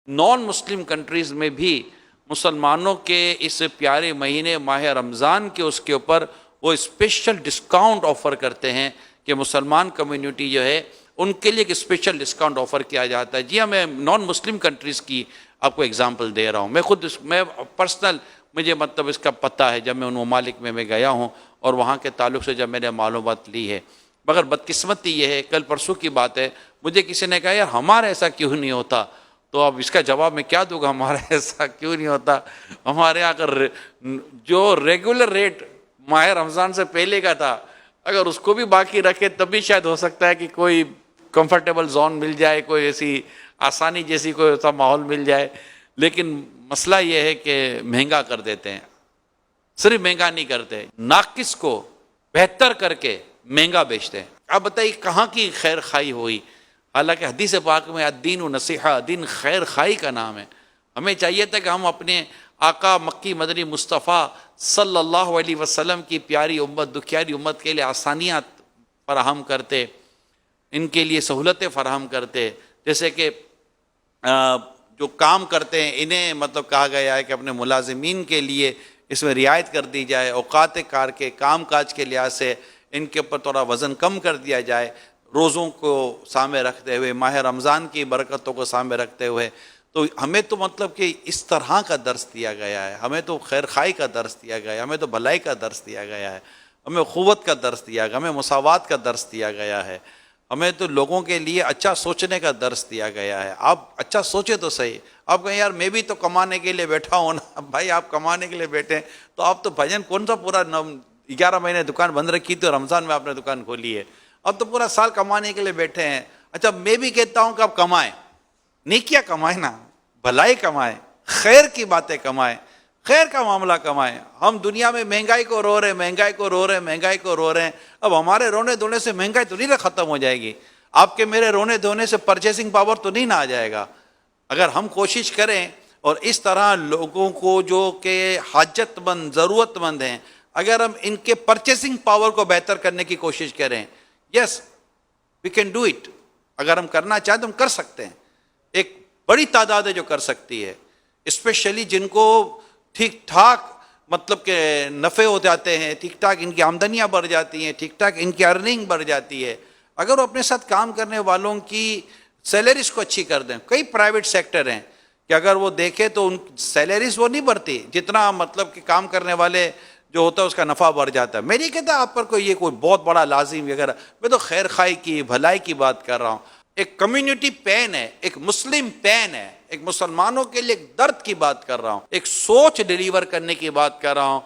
نان مسلم countries میں بھی مسلمانوں کے اس پیارے مہینے ماہ رمضان کے اس کے اوپر وہ اسپیشل ڈسکاؤنٹ آفر کرتے ہیں کہ مسلمان کمیونٹی جو ہے ان کے لیے ایک اسپیشل ڈسکاؤنٹ آفر کیا جاتا ہے. جی ہاں، میں نان مسلم کنٹریز کی آپ کو اگزامپل دے رہا ہوں. میں پرسنل مجھے مطلب اس کا پتہ ہے جب میں ان ممالک میں گیا ہوں اور وہاں کے تعلق سے جب میں نے معلومات لی ہے. مگر بدقسمتی یہ ہے، کل پرسوں کی بات ہے، مجھے کسی نے کہا یار ہمارا ایسا کیوں نہیں ہوتا. تو اب اس کا جواب میں کیا دوں گا، ہمارا ایسا کیوں نہیں ہوتا. ہمارے یہاں اگر جو ریگولر ریٹ ماہ رمضان سے پہلے کا تھا اگر اس کو بھی باقی رکھے تب بھی شاید ہو سکتا ہے کہ کوئی کمفرٹیبل زون مل جائے، کوئی ایسی آسانی جیسی کوئی ایسا ماحول مل جائے. لیکن مسئلہ یہ ہے کہ مہنگا کر دیتے ہیں. صرف مہنگا نہیں کرتے، ناقص کو بہتر کر کے مہنگا بیچتے ہیں. آپ بتائیے کہاں کی خیر خواہی ہوئی. حالانکہ حدیث پاک میں الدین و نصیحہ، دین خیر خواہی کا نام ہے. ہمیں چاہیے تھا کہ ہم اپنے آقا مکی مدنی مصطفیٰ صلی اللہ علیہ وسلم کی پیاری امت، دکھیاری امت کے لیے آسانیاں فراہم کرتے، ان کے لیے سہولتیں فراہم کرتے. جیسے کہ جو کام کرتے ہیں انہیں مطلب کہا گیا ہے کہ اپنے ملازمین کے لیے اس میں رعایت کر دی جائے، اوقات کار کے کام کاج کے لحاظ سے ان کے اوپر تھوڑا وزن کم کر دیا جائے، روزوں کو سامنے رکھتے ہوئے، ماہ رمضان کی برکتوں کو سامنے رکھتے ہوئے. تو ہمیں تو مطلب کہ اس طرح کا درس دیا گیا ہے، ہمیں تو خیر خواہی کا درس دیا گیا ہے، ہمیں تو بھلائی کا درس دیا گیا ہے، ہمیں اخوت کا درس دیا گیا، ہمیں مساوات کا درس دیا گیا ہے، ہمیں تو لوگوں کے لیے اچھا سوچنے کا درس دیا گیا ہے. آپ اچھا سوچے تو صحیح. آپ کہیں یار میں بھی تو کمانے کے لیے بیٹھا ہوں نا. بھائی آپ کمانے کے لیے بیٹھے ہیں تو آپ تو بھجن کون سا پورا 11 مہینے دکان بند رکھی تھی اور رمضان میں آپ نے دکان کھولی ہے. اب تو پورا سال کمانے کے لیے بیٹھے ہیں. اچھا میں بھی کہتا ہوں کہ آپ کمائیں، نیکیاں کمائیں نا، بھلائی کمائیں، خیر کی باتیں کمائیں، خیر کا معاملہ کمائیں. ہم دنیا میں مہنگائی کو رو رہے ہیں، مہنگائی کو رو رہے ہیں، مہنگائی کو رو رہے ہیں. اب ہمارے رونے دھونے سے مہنگائی تو نہیں ختم ہو جائے گی. آپ کے میرے رونے دھونے سے پرچیسنگ پاور تو نہیں نہ آ جائے گا. اگر ہم کوشش کریں اور اس طرح لوگوں کو جو کہ حاجت مند، ضرورت مند ہیں، اگر ہم ان کے پرچیسنگ پاور کو بہتر کرنے کی کوشش کریں، یس وی کین ڈو اٹ. اگر ہم کرنا چاہیں تو ہم کر سکتے ہیں. ایک بڑی تعداد ہے جو کر سکتی ہے، اسپیشلی جن کو ٹھیک ٹھاک مطلب کہ نفع ہو جاتے ہیں، ٹھیک ٹھاک ان کی آمدنیاں بڑھ جاتی ہیں، ٹھیک ٹھاک ان کی ارننگ بڑھ جاتی ہے. اگر وہ اپنے ساتھ کام کرنے والوں کی سیلریز کو اچھی کر دیں. کئی پرائیویٹ سیکٹر ہیں کہ اگر وہ دیکھیں تو ان سیلریز وہ نہیں بڑھتی جتنا مطلب کہ کام کرنے والے جو ہوتا ہے اس کا نفع بڑھ جاتا ہے. میں نہیں کہتا آپ پر کوئی یہ کوئی بہت بڑا لازم وغیرہ، میں تو خیر خواہی کی، بھلائی کی بات کر رہا ہوں. ایک کمیونٹی پین ہے، ایک مسلم پین ہے، ایک مسلمانوں کے لیے ایک درد کی بات کر رہا ہوں، ایک سوچ ڈیلیور کرنے کی بات کر رہا ہوں.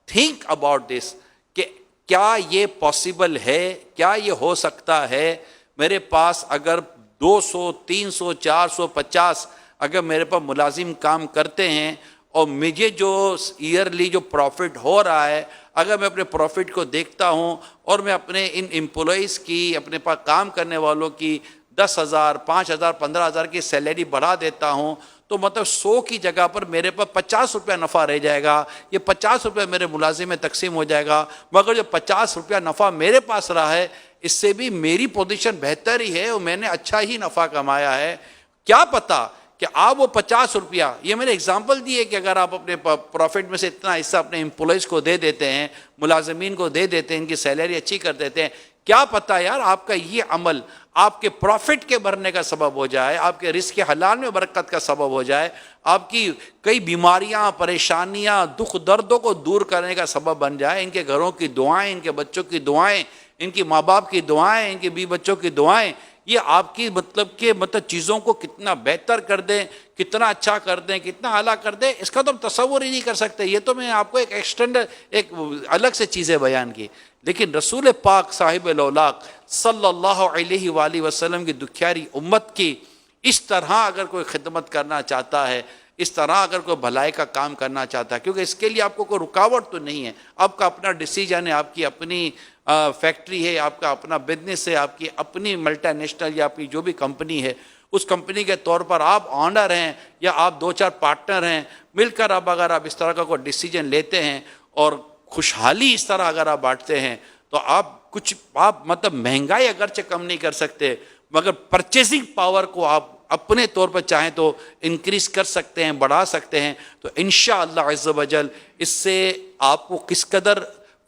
تھنک اباؤٹ دس کہ کیا یہ پاسبل ہے، کیا یہ ہو سکتا ہے. میرے پاس اگر 200 300 400 50 اگر میرے پاس ملازم کام کرتے ہیں اور مجھے جو ایئرلی جو پروفٹ ہو رہا ہے، اگر میں اپنے پروفٹ کو دیکھتا ہوں اور میں اپنے ان امپلائیز کی، اپنے پاس کام کرنے والوں کی 10,000 5,000 15,000 کی سیلری بڑھا دیتا ہوں، تو مطلب 100 کی جگہ پر میرے پاس 50 روپیہ نفع رہ جائے گا. یہ 50 روپیہ میرے ملازم میں تقسیم ہو جائے گا. مگر جو 50 روپیہ نفع میرے پاس رہا ہے اس سے بھی میری پوزیشن بہتر ہی ہے اور میں نے اچھا ہی نفع کمایا ہے. کیا پتہ کہ آپ وہ 50 روپیہ، یہ میں نے اگزامپل دی ہے کہ اگر آپ اپنے پروفٹ میں سے اتنا حصہ اپنے امپلائیز کو دے دیتے ہیں، ملازمین کو دے دیتے ہیں، ان کی سیلری اچھی کر دیتے ہیں، کیا پتہ یار آپ کا یہ عمل آپ کے پروفٹ کے بڑھنے کا سبب ہو جائے، آپ کے رزق حلال میں برکت کا سبب ہو جائے، آپ کی کئی بیماریاں، پریشانیاں، دکھ دردوں کو دور کرنے کا سبب بن جائے. ان کے گھروں کی دعائیں، ان کے بچوں کی دعائیں، ان کی ماں باپ کی دعائیں، ان کے بیوی بچوں کی دعائیں، یہ آپ کی مطلب چیزوں کو کتنا بہتر کر دیں، کتنا اچھا کر دیں، کتنا اعلیٰ کر دیں، اس کا تو ہم تصور ہی نہیں کر سکتے. یہ تو میں آپ کو ایک الگ سے چیزیں بیان کی. لیکن رسول پاک صاحب الاولاق صلی اللہ علیہ وآلہ وسلم کی دکھیاری امت کی اس طرح اگر کوئی خدمت کرنا چاہتا ہے، اس طرح اگر کوئی بھلائی کا کام کرنا چاہتا ہے، کیونکہ اس کے لیے آپ کو کوئی رکاوٹ تو نہیں ہے. آپ کا اپنا ڈیسیجن ہے، آپ کی اپنی فیکٹری ہے، آپ کا اپنا بزنس ہے، آپ کی اپنی ملٹی نیشنل یا آپ کی جو بھی کمپنی ہے، اس کمپنی کے طور پر آپ آنر ہیں یا آپ 2-4 پارٹنر ہیں، مل کر اگر آپ اس طرح کا کوئی ڈیسیجن لیتے ہیں اور خوشحالی اس طرح اگر آپ بانٹتے ہیں تو آپ مطلب مہنگائی اگرچہ کم نہیں کر سکتے مگر پرچیزنگ پاور کو آپ اپنے طور پر چاہیں تو انکریز کر سکتے ہیں، بڑھا سکتے ہیں، تو انشاءاللہ عز و جل اس سے آپ کو کس قدر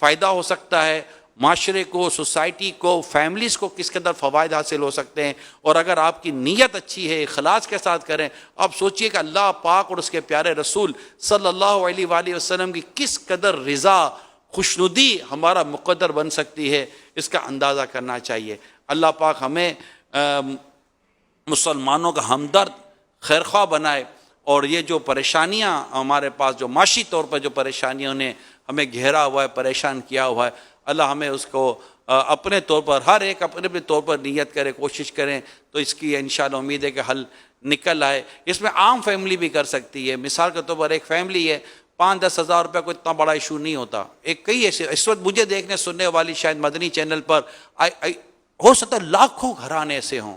فائدہ ہو سکتا ہے، معاشرے کو، سوسائٹی کو، فیملیز کو کس قدر فوائد حاصل ہو سکتے ہیں۔ اور اگر آپ کی نیت اچھی ہے، اخلاص کے ساتھ کریں، آپ سوچئے کہ اللہ پاک اور اس کے پیارے رسول صلی اللہ علیہ وآلہ وسلم کی کس قدر رضا، خوشنودی ہمارا مقدر بن سکتی ہے، اس کا اندازہ کرنا چاہیے۔ اللہ پاک ہمیں مسلمانوں کا ہمدرد، خیرخواہ بنائے، اور یہ جو پریشانیاں ہمارے پاس، جو معاشی طور پر جو پریشانیوں نے ہمیں گھیرا ہوا ہے، پریشان کیا ہوا ہے، اللہ ہمیں اس کو اپنے طور پر، ہر ایک اپنے اپنے طور پر نیت کرے، کوشش کریں، تو اس کی انشاءاللہ امید ہے کہ حل نکل آئے۔ اس میں عام فیملی بھی کر سکتی ہے۔ مثال کے طور پر ایک فیملی ہے، 5-10 ہزار روپے کوئی اتنا بڑا ایشو نہیں ہوتا۔ ایک کئی ایسے اس وقت مجھے دیکھنے سننے والی شاید مدنی چینل پر ہو سکتا ہے لاکھوں گھرانے ایسے ہوں،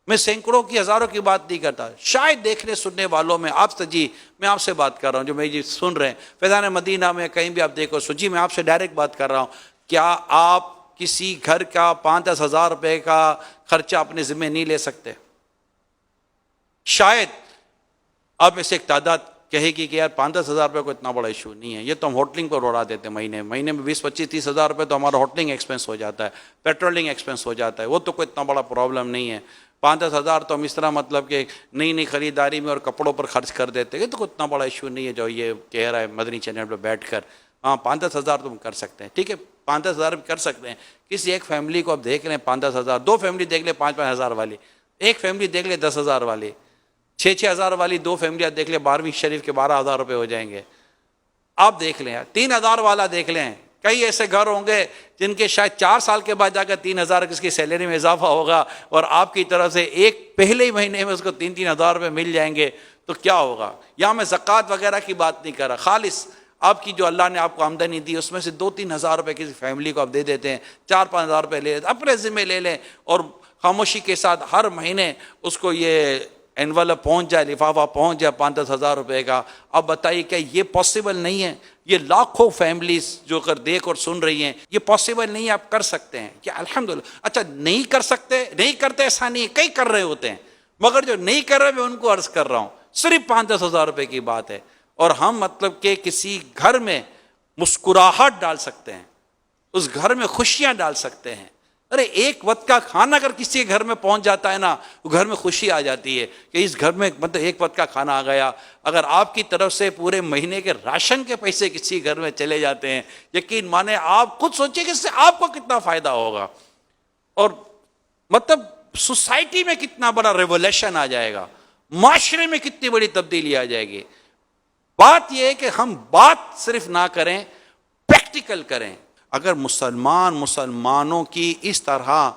میں سینکڑوں کی، ہزاروں کی بات نہیں کرتا، شاید دیکھنے سننے والوں میں آپ سے، جی میں آپ سے بات کر رہا ہوں جو میں جی سن رہے ہیں فیضان مدینہ میں کہیں بھی آپ دیکھو، جی میں آپ سے ڈائریکٹ بات کر رہا ہوں، کیا آپ کسی گھر کا 5-10 ہزار روپے کا خرچہ اپنے ذمہ نہیں لے سکتے؟ شاید آپ میں سے ایک تعداد کہے گی کہ یار 5-10 ہزار روپے کو اتنا بڑا ایشو نہیں ہے، یہ تو ہم ہوٹلنگ پر اڑا دیتے ہیں، مہینے میں 20-25-30 ہزار روپے تو ہمارا ہوٹلنگ ایکسپینس ہو جاتا ہے، پیٹرولنگ ایکسپینس ہو جاتا ہے، وہ تو کوئی اتنا بڑا پرابلم نہیں ہے۔ 5-10 ہزار تو ہم اس طرح مطلب کہ نئی خریداری میں اور کپڑوں پر خرچ کر دیتے ہیں، یہ تو کوئی اتنا بڑا ایشو نہیں ہے جو یہ کہہ رہا ہے مدنی چینل پہ بیٹھ کر۔ ہاں 5-10 ہزار تو ہم کر سکتے ہیں، ٹھیک ہے 5-10 ہزار بھی کر سکتے ہیں۔ کسی ایک فیملی کو آپ دیکھ لیں 5-10 ہزار، 2 فیملی دیکھ لیں 5-5 ہزار والی، ایک فیملی دیکھ لیں 10 ہزار والی، 6-6 ہزار والی 2 فیملیاں دیکھ لیں 12ویں شریف کے 12 ہزار روپے ہو جائیں گے۔ آپ دیکھ لیں 3 ہزار والا دیکھ لیں، کئی ایسے گھر ہوں گے جن کے شاید 4 سال کے بعد جا کر 3 ہزار کس کی سیلری میں اضافہ ہوگا، اور آپ کی طرف سے ایک پہلے ہی مہینے میں اس کو 3-3 ہزار روپے مل جائیں گے، تو کیا ہوگا؟ یہاں میں زکوٰۃ وغیرہ کی بات نہیں کر رہا، خالص آپ کی جو اللہ نے آپ کو آمدنی دی اس میں سے 2-3 ہزار روپے کسی فیملی کو آپ دے دیتے ہیں، 4-5 ہزار روپے لے لیتے، اپنے ذمہ لے لیں، اور خاموشی کے ساتھ ہر مہینے اس کو یہ انویلپ پہنچ جائے، لفافہ پہنچ جائے 5-10 ہزار روپے کا۔ اب بتائیے کیا یہ پاسبل نہیں ہے؟ یہ لاکھوں فیملیز جو کر دیکھ اور سن رہی ہیں، یہ پاسبل نہیں ہے، آپ کر سکتے ہیں کیا؟ الحمدللہ۔ اچھا نہیں کر سکتے، نہیں کرتے ایسا نہیں ہے، کئی کر رہے ہوتے ہیں، مگر جو نہیں کر رہے میں ان کو عرض کر رہا ہوں، صرف 5-10 ہزار روپے کی بات ہے، اور ہم مطلب کہ کسی گھر میں مسکراہٹ ڈال سکتے ہیں، اس گھر میں خوشیاں ڈال سکتے ہیں۔ ارے ایک وقت کا کھانا اگر کسی کے گھر میں پہنچ جاتا ہے نا، وہ گھر میں خوشی آ جاتی ہے کہ اس گھر میں مطلب ایک وقت کا کھانا آ گیا۔ اگر آپ کی طرف سے پورے مہینے کے راشن کے پیسے کسی گھر میں چلے جاتے ہیں، یقین مانے آپ خود سوچیں کہ اس سے آپ کو کتنا فائدہ ہوگا، اور مطلب سوسائٹی میں کتنا بڑا ریولیوشن آ جائے گا، معاشرے میں کتنی بڑی تبدیلی آ جائے گی۔ بات یہ ہے کہ ہم بات صرف نہ کریں، پریکٹیکل کریں۔ اگر مسلمانوں کی اس طرح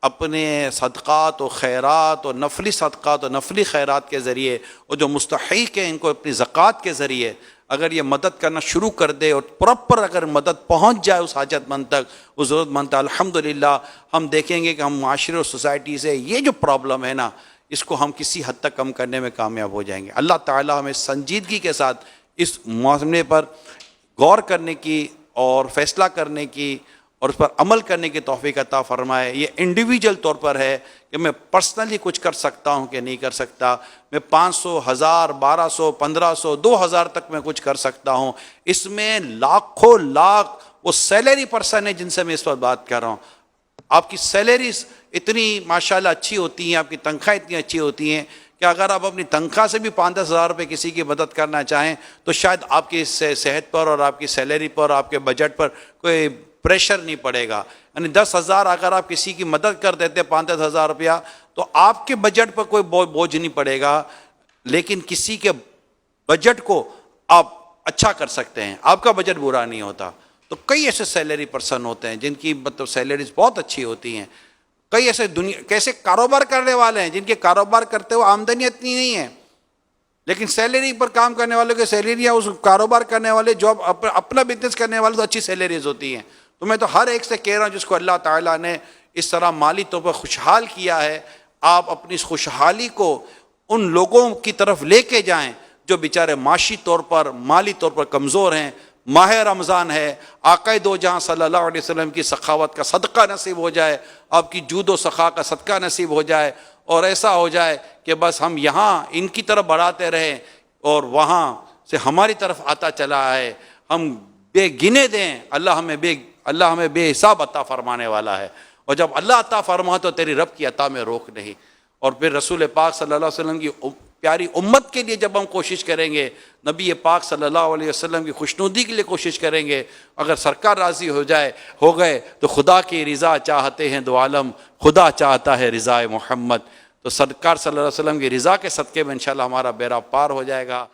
اپنے صدقات و خیرات اور نفلی صدقات اور نفلی خیرات کے ذریعے، اور جو مستحق ہیں ان کو اپنی زکوٰۃ کے ذریعے اگر یہ مدد کرنا شروع کر دے، اور پراپر اگر مدد پہنچ جائے اس حاجت مند تک، اس ضرورت مند تک، الحمدللہ ہم دیکھیں گے کہ ہم معاشرے اور سوسائٹی سے یہ جو پرابلم ہے نا، اس کو ہم کسی حد تک کم کرنے میں کامیاب ہو جائیں گے۔ اللہ تعالیٰ ہمیں سنجیدگی کے ساتھ اس معاملے پر غور کرنے کی اور فیصلہ کرنے کی اور اس پر عمل کرنے کی توفیق عطا فرمائے۔ یہ انڈیویجول طور پر ہے کہ میں پرسنلی کچھ کر سکتا ہوں کہ نہیں کر سکتا، میں 500، 1000، 1200، 1500، 2000 تک میں کچھ کر سکتا ہوں۔ اس میں لاکھوں لاکھ وہ سیلری پرسن ہے جن سے میں اس وقت بات کر رہا ہوں۔ آپ کی سیلریز اتنی ماشاءاللہ اچھی ہوتی ہیں، آپ کی تنخواہیں اتنی اچھی ہوتی ہیں کہ اگر آپ اپنی تنخواہ سے بھی 5-10 ہزار روپے کسی کی مدد کرنا چاہیں تو شاید آپ کی صحت پر اور آپ کی سیلری پر، آپ کے بجٹ پر کوئی پریشر نہیں پڑے گا۔ یعنی 10 ہزار اگر آپ کسی کی مدد کر دیتے 5-10 ہزار روپیہ، تو آپ کے بجٹ پر کوئی بوجھ نہیں پڑے گا، لیکن کسی کے بجٹ کو آپ اچھا کر سکتے ہیں، آپ کا بجٹ برا نہیں ہوتا۔ تو کئی ایسے سیلری پرسن ہوتے ہیں جن کی مطلب سیلریز بہت اچھی ہوتی ہیں، کئی ایسے کیسے کاروبار کرنے والے ہیں جن کے کاروبار کرتے ہوئے آمدنی اتنی نہیں ہے، لیکن سیلری پر کام کرنے والوں کے سیلریاں، اس کاروبار کرنے والے جو اپنا بزنس کرنے والے تو اچھی سیلریز ہوتی ہیں۔ تو میں تو ہر ایک سے کہہ رہا ہوں جس کو اللہ تعالیٰ نے اس طرح مالی طور پر خوشحال کیا ہے، آپ اپنی اس خوشحالی کو ان لوگوں کی طرف لے کے جائیں جو بیچارے معاشی طور پر، مالی طور پر کمزور ہیں۔ ماہ رمضان ہے، آقا دو جہاں صلی اللہ علیہ وسلم کی سخاوت کا صدقہ نصیب ہو جائے، آپ کی جود و سخا کا صدقہ نصیب ہو جائے، اور ایسا ہو جائے کہ بس ہم یہاں ان کی طرف بڑھاتے رہیں اور وہاں سے ہماری طرف آتا چلا ہے، ہم بے گنے دیں، اللہ ہمیں بے حساب عطا فرمانے والا ہے، اور جب اللہ عطا فرما تو تیری رب کی عطا میں روک نہیں۔ اور پھر رسول پاک صلی اللہ علیہ وسلم کی پیاری امت کے لیے جب ہم کوشش کریں گے، نبی پاک صلی اللہ علیہ وسلم کی خوشنودی کے لیے کوشش کریں گے، اگر سرکار راضی ہو گئے تو خدا کی رضا چاہتے ہیں دو عالم، خدا چاہتا ہے رضا محمد، تو سرکار صلی اللہ علیہ وسلم کی رضا کے صدقے میں انشاءاللہ ہمارا بیڑا پار ہو جائے گا۔